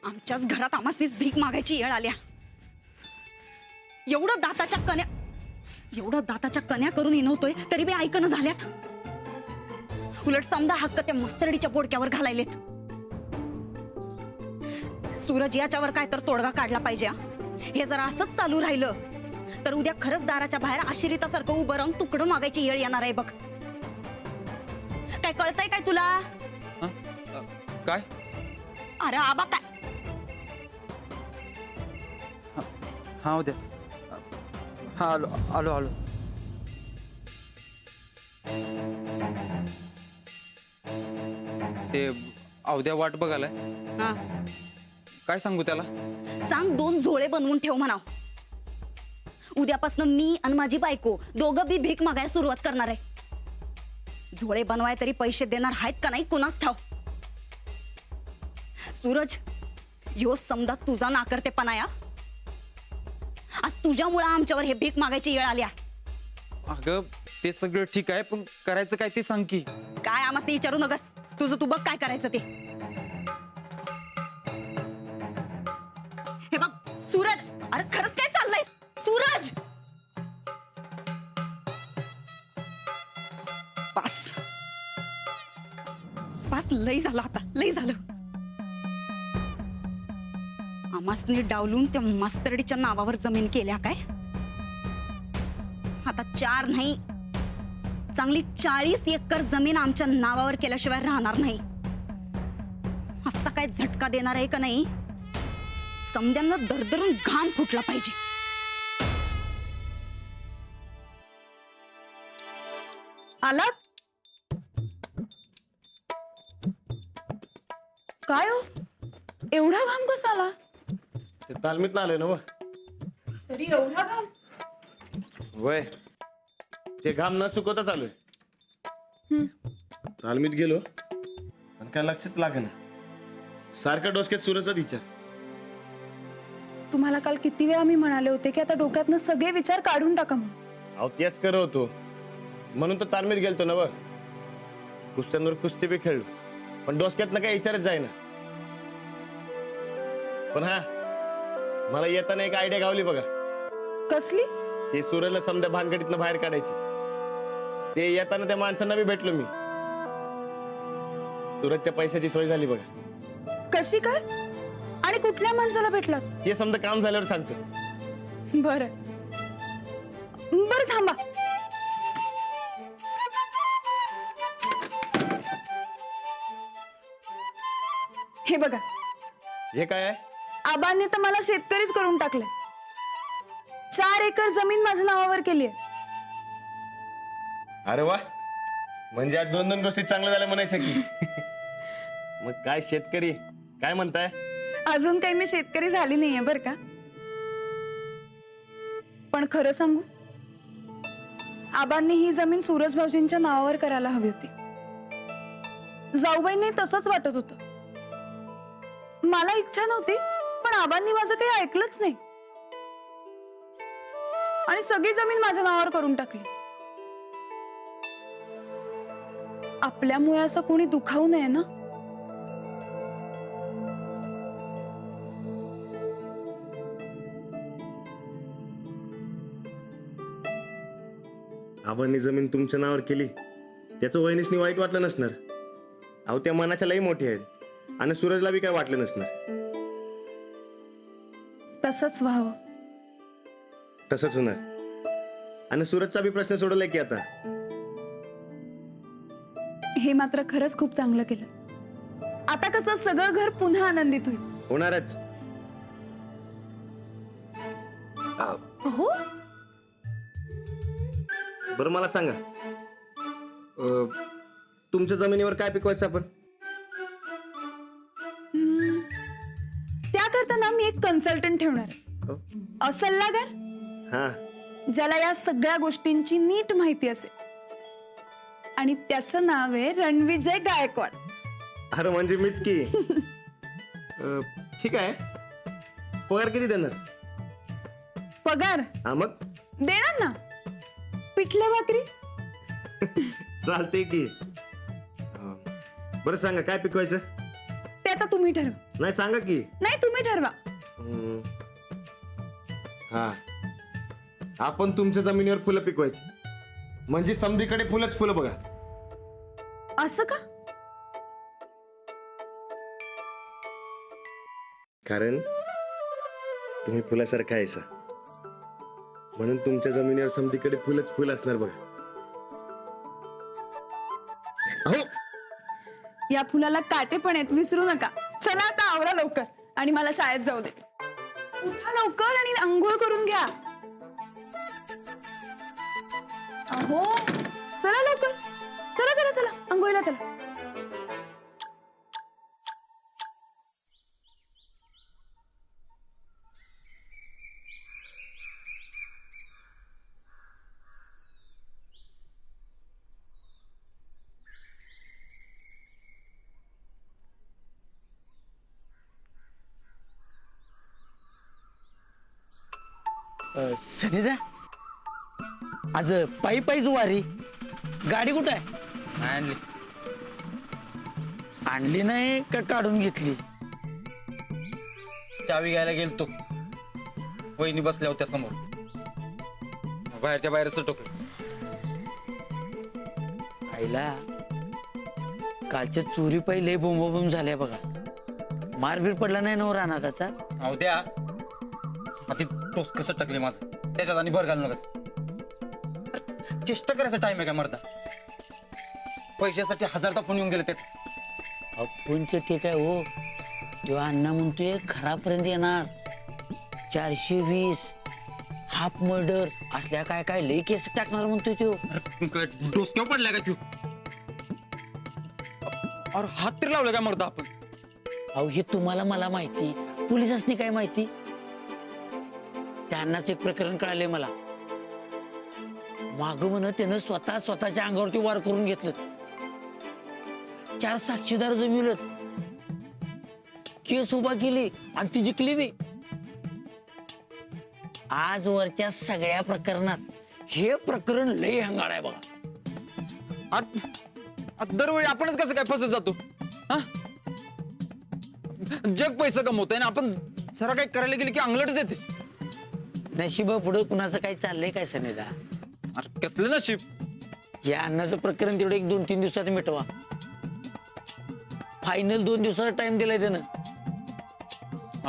आमच्याच घरात आम्हासनीच भीक मागायची येळ आल्या. एवढं दाताच्या कन्या करून इनवतोय तरी बी ऐकणं झाल्यात. उलट समजा हक्क त्या मस्तरडीच्या बोडक्यावर घालायलेत. सूरज याच्यावर काय तर तोडगा काढला पाहिजे. हे जर असंच चालू राहिलं तर उद्या खरंच दाराच्या बाहेर आशिरीतासारखं उभं राहून तुकडं मागायची येळ येणार आहे बघ. काय कळतंय काय तुला? काय? अरे आबा काय? हा उद्या. हा आलो आलो आलो. ते अवद्या वाट बघालाय. हा काय सांगू त्याला? सांग 2 झोळे बनवून ठेव म्हणाव. उद्यापासून मी आणि माझी बायको दोघं बी भीक मागायला सुरुवात करणार आहे. झोळे बनवाय तरी पैसे देणार आहेत का नाही कुणास ठाव. सूरज यो समजा तुझा नाकर्तेपणा या. आज तुझ्यामुळे आमच्यावर हे भीक मागायची येळ आली आहे. अगं ते सगळं ठीक आहे पण करायचं काय ते सांग की. काय आम्हाला ते विचारू नकस. तुझं तू बघ काय करायचं ते. हे बघ सूरज, अरे खरंच काय चाललंय सूरज? पास पास लई झालं आता, लई झालं. आमासनी डावलून त्या मास्तरडीच्या नावावर जमीन केल्या काय. आता 4 नाही चांगली 40 एकर जमीन आमच्या नावावर केल्याशिवाय राहणार नाही. असा काय झटका देणार आहे का नाही समद्यांना दरदरून घाम फुटला पाहिजे. आलात? काय हो एवढा घाम कसा आला? ते तालमीत आलोय ना. तरी एवढा घाम? वय ते घाम न सुकवता चालू आहे. तालमीत गेलो आणि काय लक्षच लागेना. सारखं डोसक्यात सूरजचा विचार. तुम्हाला काल किती वेळा मी म्हणाले होते की आता डोक्यातनं सगळे विचार काढून टाका म्हणून. अहो तेच करत होतो म्हणून तर तालमीत गेलतो ना. कुस्त्यांवर कुस्ती बी खेळलो पण डोसक्यातनं काही विचारच जाईना. पण हा मला येताना एक आयडिया गावली बघा. कसली? ते सूरजला समजा भानगडीतनं बाहेर काढायची. ते येताना त्या माणसांना बी भेटलो मी. सूरजच्या पैशाची सोय झाली बघा. कशी काय? आणि कुठल्या माणसाला भेटलात? ते समजा काम झाल्यावर सांगतो. बरं बरं थांबा. हे बघा हे काय आहे? आबांनी तर मला शेतकरीच करून टाकले. 4 एकर जमीन माझ्या नावावर केली आहे. अरे वा, म्हणजे आज 2 गोष्टी चांगल्या झाल्या म्हणायचं की. मग काय शेतकरी काय म्हणताय? अजून काही मी शेतकरी झाली नाहीये बर का. पण खरं सांगू आबांनी ही जमीन सूरज भाऊजींच्या नावावर करायला हवी होती. जाऊबाईंनी तसंच वाटत होतं. मला इच्छा नव्हती पण आबांनी माझं काही ऐकलंच नाही आणि सगळी जमीन माझ्या नावावर करून टाकली. आपल्यामुळे असं कोणी दुखावू नये ना. आबांनी जमीन तुमच्या नावावर केली त्याचं वहिनीसनी वाईट वाटलं नसणार. अहो त्या मनाच्या लई मोठी आहेत आणि सूरजला बी काय वाटलं नसणार. तसंच व्हावं. तसंच होणार आणि सूरजचा बी प्रश्न सोडवलाय की आता. हे मात्र खरंच खूप चांगलं केलं. आता कसं सगळं घर पुन्हा आनंदित होईल. होणारच. हो बरं मला सांगा तुमच्या जमिनीवर काय पिकवायचं आपण? त्याकरता ना मी एक कन्सल्टंट ठेवणार आहे. सल्लागार हा ज्याला या सगळ्या गोष्टींची नीट माहिती असेल आणि त्याचं नाव आहे रणविजय गायकवाड. अरे म्हणजे मीच की. ठीक आहे. पगार किती देणार? पगार हा मग देणार ना. पिठलं भाकरी. चालते की. बरं सांगा काय पिकवायचं? ते आता आता तुम्ही ठरवा. नाही सांगा की. नाही तुम्ही ठरवा. हा, आपण तुमच्या जमिनीवर फुलं पिकवायची, म्हणजे समधीकडे फुलंच फुलं बघा. असं का? कारण तुम्ही फुलासारखा आहे म्हणून तुमच्या जमिनीवर समधीकडे फुलच फुल असणार बघा. अहो, या फुलाला काटे पण आहेत, विसरू नका. चला आता आवरा लवकर आणि मला शाळेत जाऊ दे. उठा लवकर आणि आंघोळ करून घ्या. अहो चला लवकर, चला चला चला आंघोळीला चला. सनीदा, आज पायी पायीच वारी. गाडी कुठं आहे? आणली. आणली नाही का काढून घेतली? चावी घ्यायला गेलतो, वहिनी बसल्या होत्या समोर. बाहेरच्या बाहेर सटकलो. आईला कालच्या चोरी पहिले बोंबाबोंब झाल्या बघा. मारबीर पडला नाही ना रानाचा? अहो द्या, ती टोस कसं टकले माझं, त्याच्यात आणि भर घालू नकस. चेष्टा करायचा टाइम आहे का मर्दा? पैशासाठी हजारदा फोन येऊन गेले त्याच. अप्पूंचे ठीक आहे हो, तेव्हा अण्णा म्हणतोय घरापर्यंत येणार. 420 हाफ मर्डर असल्या काय काय लई केस टाकणार म्हणतोय तो. डोसक्यावर पडलाय का तू? अरे हात तरी लावलं काय मरता आपण? अहो हे तुम्हाला मला माहिती, पोलिसांनी काय माहिती? त्यांनाच एक प्रकरण कळाले मला. माग म्हण त्यानं स्वतःच्या अंगावरती वार करून घेतलं. 4 साक्षीदार जमिलं, केस उभा केली आणि ती जिंकली बी. आजवरच्या सगळ्या प्रकरणात हे प्रकरण लई हंगाड आहे बघा. दरवेळी आपणच कसं काय फसत जातो? हा, जग पैसा कमवतोय ना आपण, जरा काही करायला गेले की अंगलटच येते. नशिबा पुढं कुणाचं काही चाललंय काय सनेदा? अरे कसलं नशीब. या अन्नाचं प्रकरण तेवढं 1-2-3 दिवसात मिटवा. फायनल 2 दिवसाचा टाइम दिलाय त्यानं.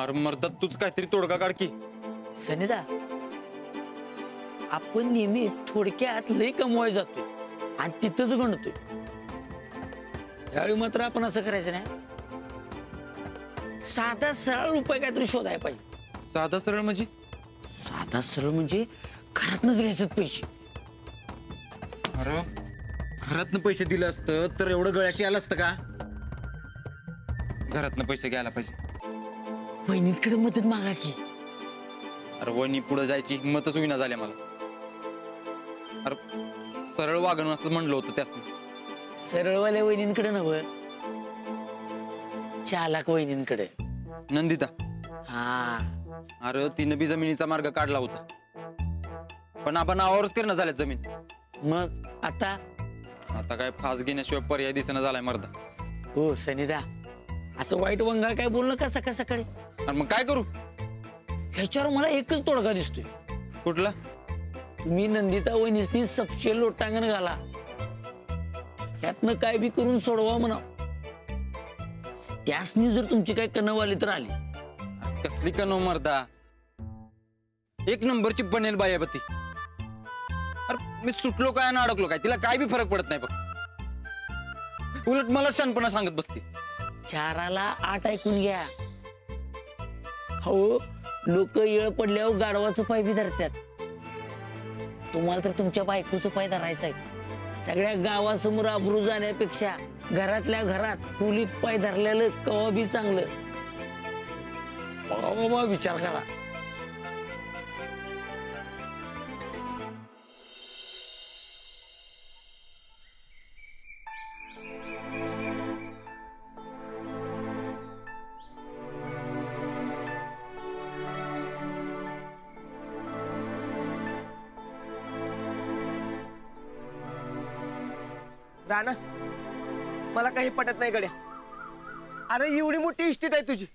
अरे मर्दा तूच काहीतरी तोडगा काढ की. सनेदा, आपण नेहमी थोडक्यात लई कमवाय जातो आणि तिथंच गणतोय. यावेळी मात्र आपण असं करायचं नाही. साधा सरळ उपाय काहीतरी शोधायला पाहिजे. साधा सरळ म्हणजे? साधा सरळ म्हणजे घरातनच घ्यायचं पैसे. अरे घरातनं पैसे दिलं असतं तर एवढं गळ्याशी आलं असतं का? घरातनं पैसे घ्यायला पाहिजे. बहिणींकडे मदत मागा की. अरे वहिनी पुढे जायची हिंमतच होईना झाली मला. अरे सरळ वागणं असं म्हणलं होतं त्यासनी. सरळवाल्या वहिनींकडे नव्ह, चालाक वहिनींकडे. नंदिता, हा, अरे तिनं बी जमिनीचा मार्ग काढला होता, पण आपण नावावरच करणं झाल्यात जमीन. मग आता काय फास घेण्याशिवाय पर्याय दिसेना झालाय मर्दा. हो सनिदा, असं वाईट वंगाळ काय बोलणं का सकाळ सकाळी? अरे मग काय करू? ह्याच्यावर मला एकच तोडगा दिसतोय. कुठला? तुम्ही नंदिता वहिनीसनी सपशेल लोटांगण घाला, ह्यातनं काय बी करून सोडवा म्हणा. त्यासनी जर तुमची काय कनवाली तर आली. कसली का नो मर्दा, 1 नंबरची बनेल बायाबती. अरे मी सुटलो काय आणि अडकलो काय, तिला काय बी फरक पडत नाही बघ. उलट मला शानपणा सांगत बसते. 4ला 8 ऐकून घ्या. हो, लोक येळ पडल्यावर गाढवाचं पाय बी धरतात. तुम्हाला तर तुमच्या बायकोचं पाय धरायचं आहे. सगळ्या गावासमोर अब्रू जाण्यापेक्षा घरातल्या घरात खोलीत पाय धरलेलं कवा बी चांगलं. बाबा विचार करा. राणा, मला काही पटत नाही गड्या. अरे एवढी मोठी इस्टेट आहे तुझी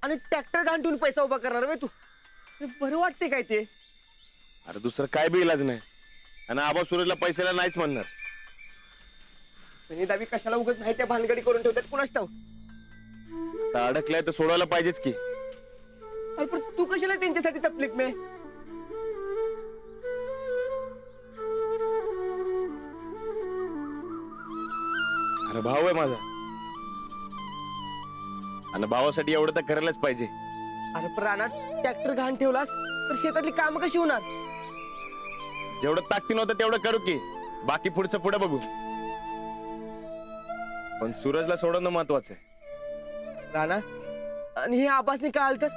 आणि ट्रॅक्टर घाण ठेवून पैसा उभा करणार वे तू बरं वाटते काय ते? अरे दुसरं काय बी इलाज नाही. आणि आबा सूरजला पैशाला नाहीच म्हणणार. सनी दावी कशाला उगाच नाही त्या भानगडी करून ठेवतात कुणाच ठाऊ. आता अडकलाय तर सोडवायला पाहिजेच की. अरे पण तू कशाला त्यांच्यासाठी तपलीक मे? अरे भाऊ आहे माझा आणि भावासाठी एवढं तर करायलाच पाहिजे. अरे पण रानात ट्रॅक्टर घाण ठेवलास तर शेतातली कामं कशी होणार? जेवढं ताकती नव्हतं तेवढं करू की. बाकी पुढचं पुढे बघू. पण सूरजला सोडवणं महत्वाचं आहे. राणा आणि हे आबासनी कळाल तर?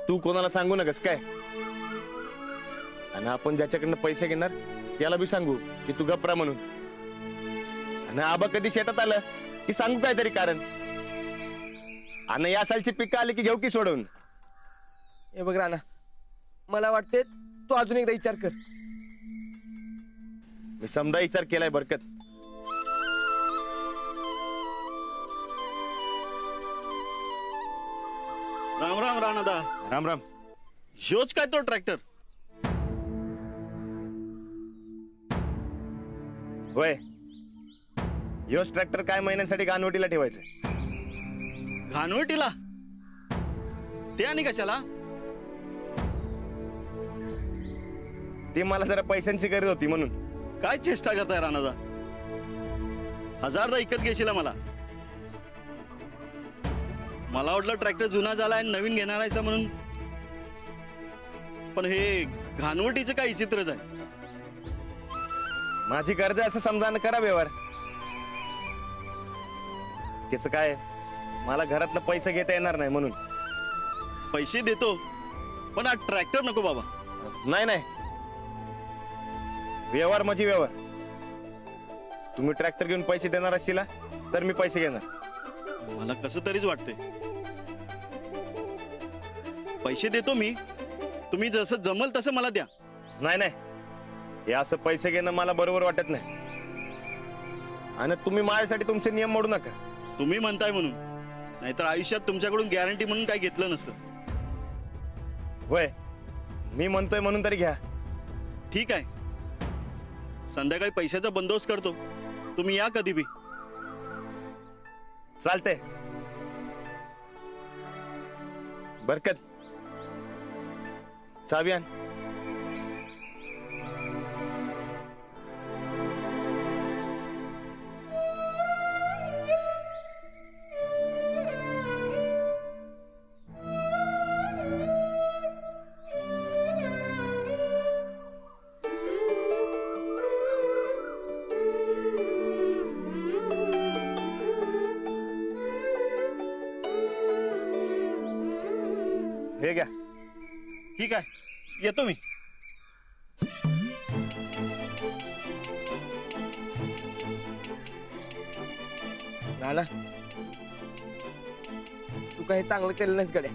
तू कोणाला सांगू नकस काय. आणि आपण ज्याच्याकडनं पैसे घेणार त्याला बी सांगू की तू गप्रा म्हणून. आणि आबा कधी शेतात आलं की सांगू काहीतरी कारण. आणि या सालची पिकं आली की घेऊ की सोडवून. हे बघ राणा मला वाटते तू अजून एकदा विचार कर. मी समजा विचार केलाय बरकत. राम राम राणादा. राम राम. ह्योच काय तो ट्रॅक्टर? होय योच ट्रॅक्टर काय महिन्यांसाठी गानवटीला ठेवायचं. घाणवटीला? ते आणि कशाला? ती मला जरा पैशांची गरज होती म्हणून. काय चेष्टा करताय राणादा? 1000दा इकत घेशील मला. मला वाटलं ट्रॅक्टर जुना झाला आणि नवीन घेणार आहेसा म्हणून. पण हे घाणवटीचं काय चित्रच आहे. माझी गरज आहे असं समजानं करा व्यवहार. त्याचं काय मला घरातनं पैसे घेता येणार नाही म्हणून. पैसे देतो पण हा ट्रॅक्टर नको बाबा. नाही नाही व्यवहार म्हणजे व्यवहार. तुम्ही ट्रॅक्टर घेऊन पैसे देणार असतील तर मी पैसे घेणार. मला कसं तरीच वाटतंय. पैसे देतो मी. तुम्ही जसं जमल तसं मला द्या. नाही नाही हे असं पैसे घेणं मला बरोबर वाटत नाही. आणि तुम्ही माझ्यासाठी तुमचे नियम मोडू नका. तुम्ही म्हणताय म्हणून. नाहीतर आयुष्यात तुमच्याकडून गॅरंटी म्हणून काय घेतलं नसतं. होय मी म्हणतोय म्हणून तरी घ्या. ठीक आहे. संध्याकाळी पैशाचा बंदोबस्त करतो. तुम्ही या कधी बी. चालते. बरकत चावी आण. हे घ्या. ठीक आहे येतो मी. राणा तू काही चांगलं केलं नाहीस गड्या.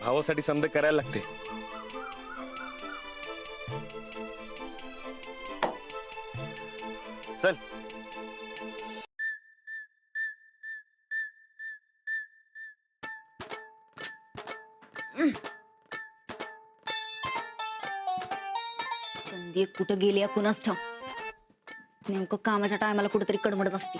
भावासाठी समजा करायला लागते. चल. चंदी कुठं गेली या कुणाच ठाव. नेमकं कामाच्या टायमाला कुठेतरी कडमडत असते.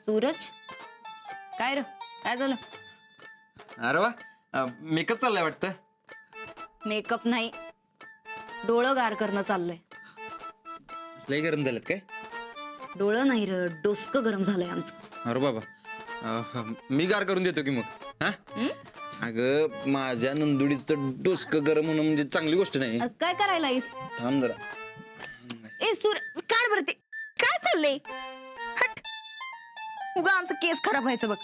सूरज काय र काय झालं? अरे वा मेकअप चाललाय वाटतं. मेकअप नाही डोळं गार करणं चाललंय. लय गरम झालेत काय? डोळं नाही र डोसकं गरम झालंय आमचं. अरे बाबा मी गार करून देतो की मग. हा अगं माझ्या नंदुडीचं डोसकं गरम होणं म्हणजे चांगली गोष्ट नाही. अरे काय करायला आहेस? थांब जरा. ए सूरज काढ बरं ते. काय चाललंय? हट. उगा आमचं केस खराब व्हायचं बघ.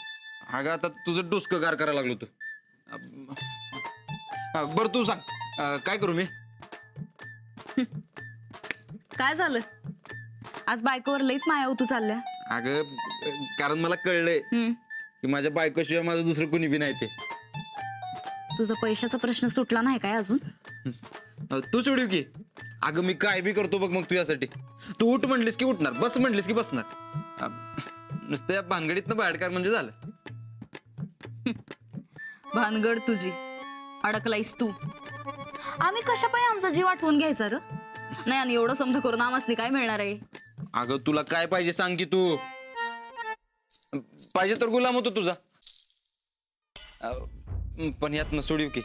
अगं आता तुझं डोसकं गार करायला लागलो तू. बरं तू सांग काय करू मी? काय झालं? आज बायकोवर लईच माया होतू चालल्या. अगं कारण मला कळलंय की माझ्या बायकोशिवाय माझं दुसरं कुणी बी नाही ते. तुझा पैशाचा प्रश्न सुटला नाही काय अजून? तू सोडू की. अगं मी काय बी करतो बघ मग तुझ्यासाठी. तू उठ म्हणलीस की उठणार, बस म्हणलीस की बसणार. नुसत्या भानगडीतनं बाहेर काढ म्हणजे झालं. भानगड तुझी, अडकलायस तू. आम्ही कशा पाय आमचा जीव आठवून घ्यायचा र? नाही, आणि एवढं समजा करून आम्हाला काय मिळणार आहे? अगं तुला काय पाहिजे सांग की तू. पाहिजे तर गुलाम होतो तुझा. पण यात सोडू की.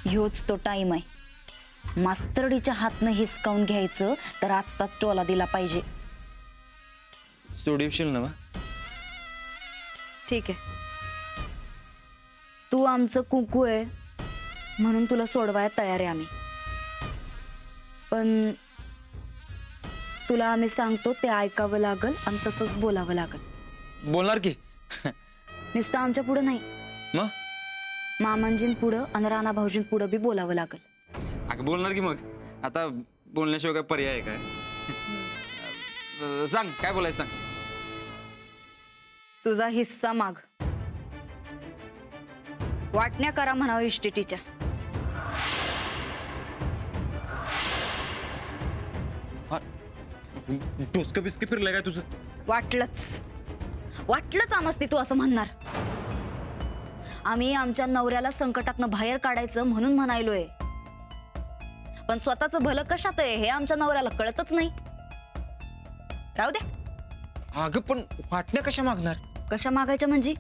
ह्योच तो टाइम आहे. मास्तरडीच्या हातनं हिसकावून घ्यायचं तर आत्ताच टोला दिला पाहिजे. सोडवशील ना? ठीक आहे, तू आमचं कुंकू आहे म्हणून तुला सोडवायला तयार आहे आम्ही. पण तुला आम्ही सांगतो ते ऐकावं लागल आणि तसंच बोलावं लागल. बोलणार की. नुसतं आमच्या पुढं नाही, मग मामांजीं पुढं आणि राणा भाऊजीं पुढं बी बोलावं लागल. अगं बोलणार की. मग आता बोलण्याशिवाय काय पर्याय आहे काय? सांग काय बोलायचं सांग. तुझा हिस्सा माग. वाटण्या करा म्हणावं इस्टेटीच्या. डोसकं बिस्क फिरलंय काय तुझं? वाटलंच आमस्ती तू असं म्हणणार. आम्ही आमच्या नवऱ्याला संकटातनं बाहेर काढायचं म्हणून म्हणायलोय. पण स्वतःचं भलं कशात आहे हे आमच्या नवऱ्याला कळतच नाही. राहू दे. अगं पण वाटण्या कशा मागणार? कशा मागायच्या म्हणजे?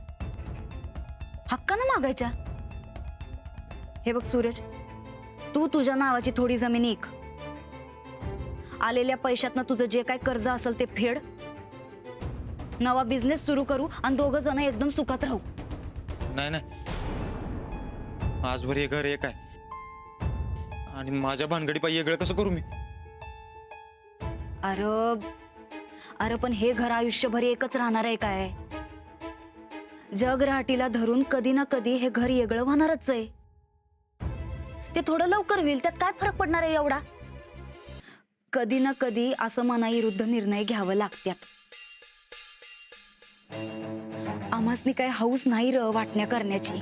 हक्कानं मागायच्या. हे बघ सूरज, तू तुझ्या नावाची थोडी जमीन ऐक. आलेल्या पैशातनं तुझं जे काय कर्ज असेल ते फेड. नवा बिझनेस सुरू करू आणि दोघं जण एकदम सुखात राहू. नाही नाही, आजभर हे घर एक आहे आणि माझ्या भानगडी पायी वेगळं कसं करू मी? अरे पण हे घर आयुष्यभर एकच राहणार आहे काय? जग राहटीला धरून कधी ना कधी हे घर वेगळं होणारच आहे. ते थोडं लवकर होईल, त्यात काय फरक पडणार आहे एवढा? कधी ना कधी असं मनाविरुद्ध निर्णय घ्यावं लागतात. आम्हासनी काय हौस नाही र वाटण्या करण्याची.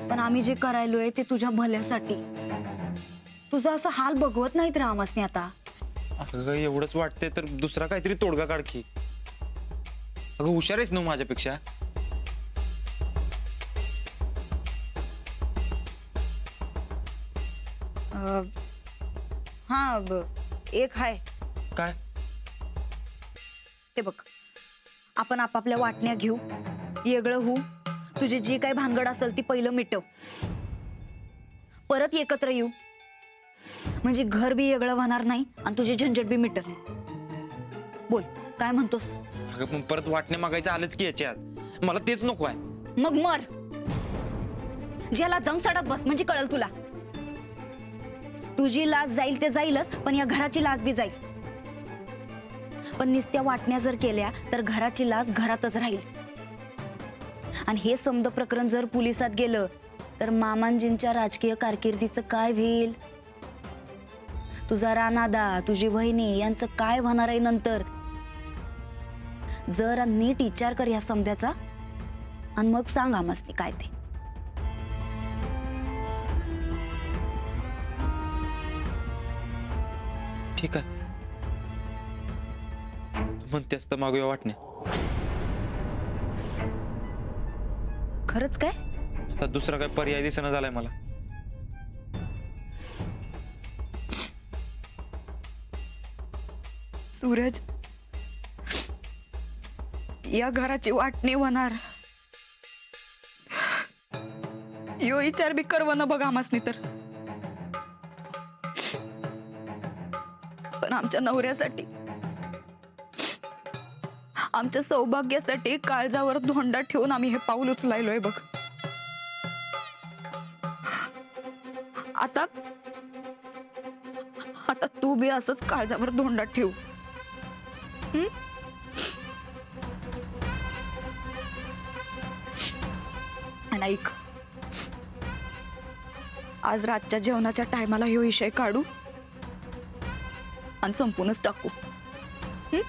पण आम्ही जे करायलोय ते तुझ्या भल्यासाठी. तुझा असं हाल बघवत नाहीत र आम्हासनी आता. अगं एवढंच वाटतंय तर दुसरा काहीतरी तोडगा काढ की. अगं हुशार आहेस ना माझ्यापेक्षा. एक हाय. काय? हे बघ, आपण आपापल्या वाटण्या घेऊ, वेगळं होऊ. तुझी जी काही भानगड असेल ती पहिलं मिटव, परत एकत्र येऊ. म्हणजे घर बी वेगळं होणार नाही आणि तुझी झंझट बी मिटल. बोल काय म्हणतोस? अगं पण परत वाटण्या मागायचं आलंच की याच्यात. मला तेच नको आहे. मग मर. ज्याला जाऊन सडत बस म्हणजे कळल तुला. तुझी लाज जाईल ते जाईलच, पण या घराची लाज बी जाईल. पण नुसत्या वाटण्या जर केल्या तर घराची लाज घरातच राहील. आणि हे समद प्रकरण जर पोलिसात गेलं तर मामांजींच्या राजकीय कारकिर्दीचं काय होईल? तुझा राणादा, तुझी वहिनी यांचं काय होणार आहे नंतर? जरा नीट विचार कर या समद्याचा आणि मग सांग आम्हासनी काय ते. ठीक आहे, तू म्हणतेस तर मागूया वाटण्या. खरंच काय? आता दुसरा काय पर्याय दिसेना झालाय मला. सूरज, या घराची वाटणी होणार यो विचार बी करवं बघा आम्हासनी तर. पण आमच्या नवऱ्यासाठी, आमच्या सौभाग्यासाठी काळजावर धोंडा ठेवून आम्ही हे पाऊल उचलायलोय बघ. आता आता तू बी असंच काळजावर धोंडा ठेव. आणि ऐक, आज रातच्या जेवणाच्या टायमाला ह्यो विषय काढू आणि संपूनच टाकू. हं?